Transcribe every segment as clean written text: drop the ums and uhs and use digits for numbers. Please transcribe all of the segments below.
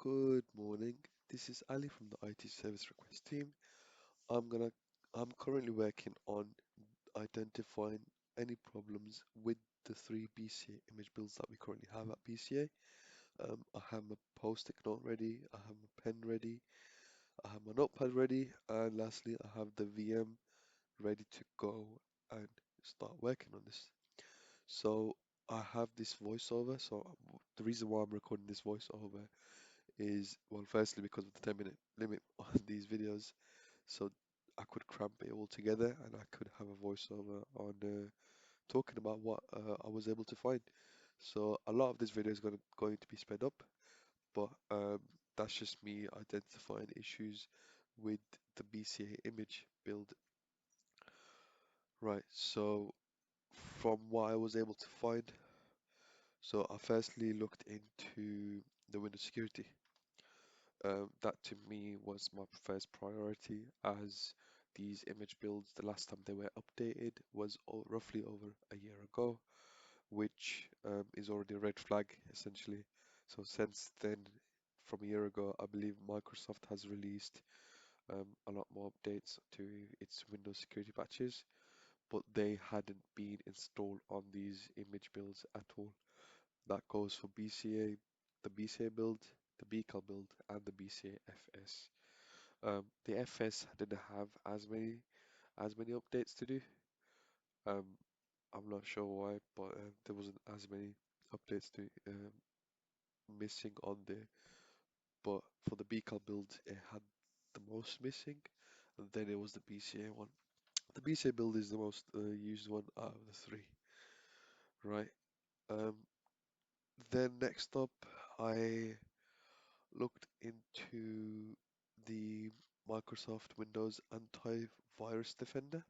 Good morning. This is Ali from the IT service request team. I'm gonna I'm currently working on identifying any problems with the three BCA image builds that we currently have at BCA. I have my post-it note ready, I have my pen ready, I have my notepad ready, and lastly I have the VM ready to go and start working on this. So I have this voiceover, the reason why I'm recording this voiceover is, well, firstly because of the 10-minute limit on these videos, so I could cramp it all together and I could have a voiceover on talking about what I was able to find. So a lot of this video is going to be sped up, but that's just me identifying issues with the BCA image build. Right, so from what I was able to find, so I firstly looked into the Windows security. That to me was my first priority, as these image builds, the last time they were updated was roughly over a year ago, which is already a red flag essentially. So since then, from a year ago, I believe Microsoft has released a lot more updates to its Windows security patches, but they hadn't been installed on these image builds at all. That goes for BCA, the BCA build, the BCAL build, and the BCA FS. The FS didn't have as many updates to do. Um, I'm not sure why, but there wasn't as many updates to missing on there. But for the BCAL build, it had the most missing, and then it was the BCA one. The BCA build is the most used one out of the three, right? Um, then next up, I looked into the Microsoft Windows Antivirus Defender.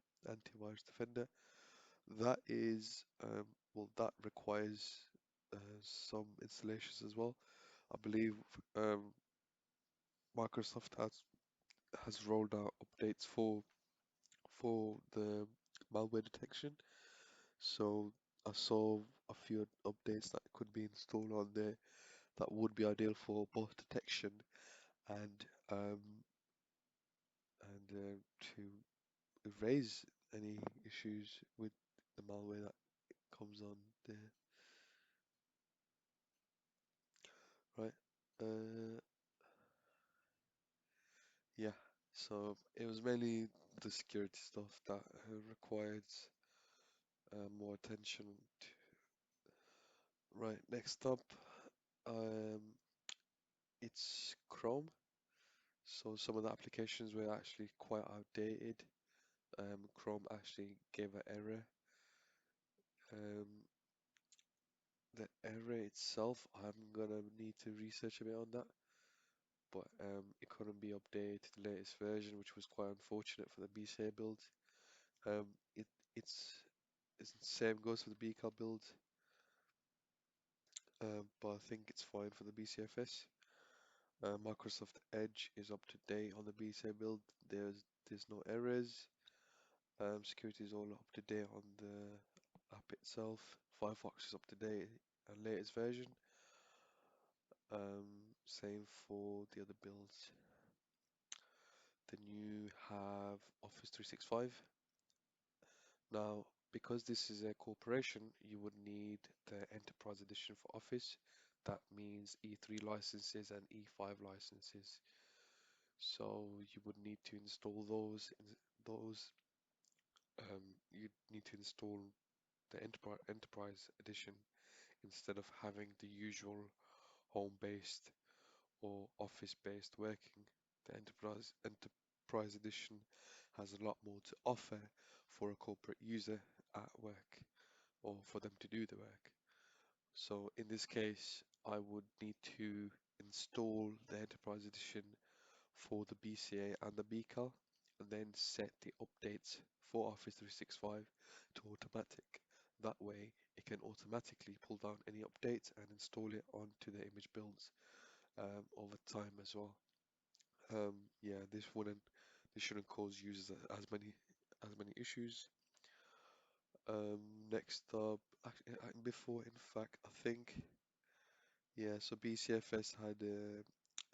That is, well, that requires some installations as well. I believe um, Microsoft has rolled out updates for the malware detection. So I saw a few updates that could be installed on there that would be ideal for both detection and to erase any issues with the malware that comes on there, right? Uh, yeah, so it was mainly the security stuff that required more attention to. Right, next up, um, it's Chrome. So some of the applications were actually quite outdated. Chrome actually gave an error. Um, the error itself, I'm gonna need to research a bit on that, but it couldn't be updated to the latest version, which was quite unfortunate for the BCA build. Um, it it's it's the same goes for the BCAL build, but I think it's fine for the BCFS. Microsoft Edge is up to date on the BCA build. There's no errors. Security is all up to date on the app itself. Firefox is up to date and latest version. Same for the other builds. Then you have Office 365. Now, because this is a corporation, you would need the Enterprise Edition for Office. That means E3 licenses and E5 licenses. So you would need to install those. Those you need to install the Enterprise Edition instead of having the usual home-based or office-based working. The Enterprise Edition has a lot more to offer for a corporate user at work or for them to do the work. So in this case, I would need to install the Enterprise Edition for the BCA and the BCAL, and then set the updates for Office 365 to automatic. That way, it can automatically pull down any updates and install it onto the image builds over time as well. Yeah, this shouldn't cause users as many issues. Next up, before, in fact, I think, yeah, so BCFS had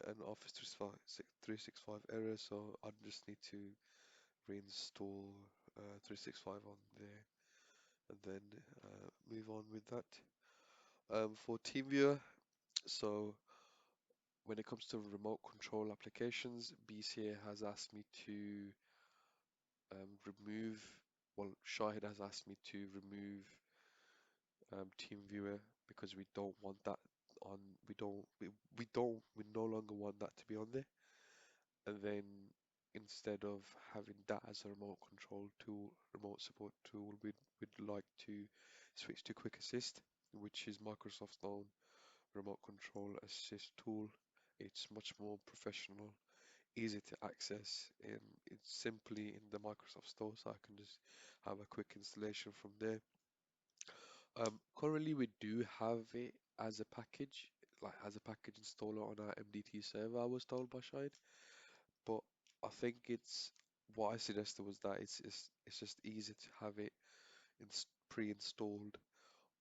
an Office 365 error, so I just need to reinstall 365 on there and then move on with that. For TeamViewer, so when it comes to remote control applications, BCA has asked me to remove, well, Shahid has asked me to remove TeamViewer because we don't want that on, we no longer want that to be on there. And then instead of having that as a remote control tool, remote support tool, we'd like to switch to Quick Assist, which is Microsoft's own remote control assist tool. It's much more professional, easy to access, and it's simply in the Microsoft Store, so I can just have a quick installation from there. Currently, we do have it as a package, like as a package installer on our MDT server, I was told by Shine. But I think it's what I suggested was that it's just easy to have it pre-installed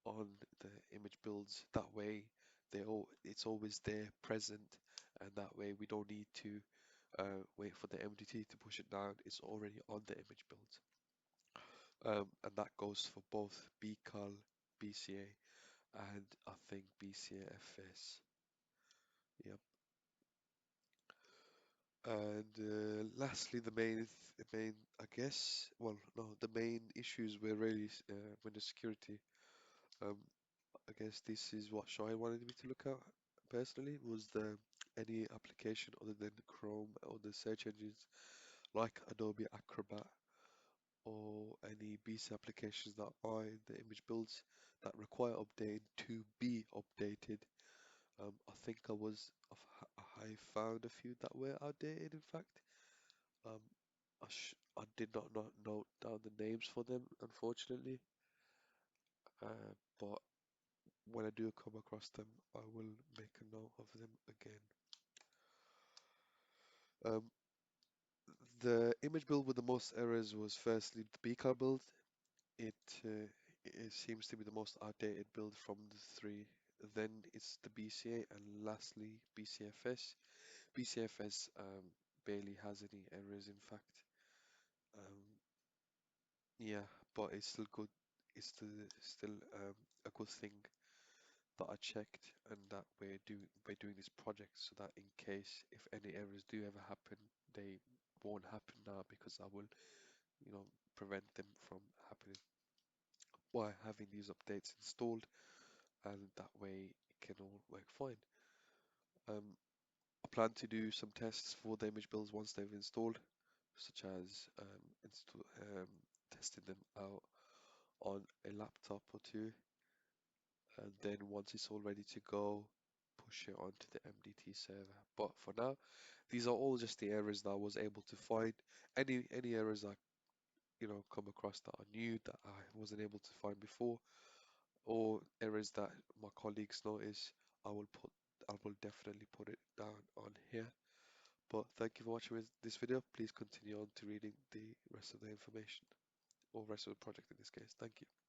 on the image builds. That way, it's always there, present, and that way we don't need to wait for the MDT to push it down. It's already on the image builds, and that goes for both BCAL, BCA, and I think BCA-FS. Yep. And lastly, I guess, well, no, the main issues were really Windows security. Um, I guess this is what Shai wanted me to look at personally, was the any application other than Chrome or the search engines like Adobe Acrobat or any BC applications that are in the image builds that require updating to be updated. I think I found a few that were outdated, in fact. Um, I did not note down the names for them, unfortunately. But when I do come across them, I will make a note of them again. Um, the image build with the most errors was firstly the BCAR build. It it seems to be the most outdated build from the three. Then it's the BCA, and lastly BCFS. BCFS barely has any errors, in fact. Um, yeah, but it's still good. It's still a good thing that I checked and that we're doing this project so that in case if any errors do ever happen, they won't happen now because I will, prevent them from happening by having these updates installed, and that way it can all work fine. I plan to do some tests for the image builds once they've installed, such as testing them out on a laptop or two, and then once it's all ready to go, push it onto the MDT server. But for now, these are all just the errors that I was able to find. Any errors I come across that are new that I wasn't able to find before, or errors that my colleagues notice, I will put I will definitely put it down on here. But thank you for watching this video. Please continue on to reading the rest of the information or rest of the project in this case. Thank you.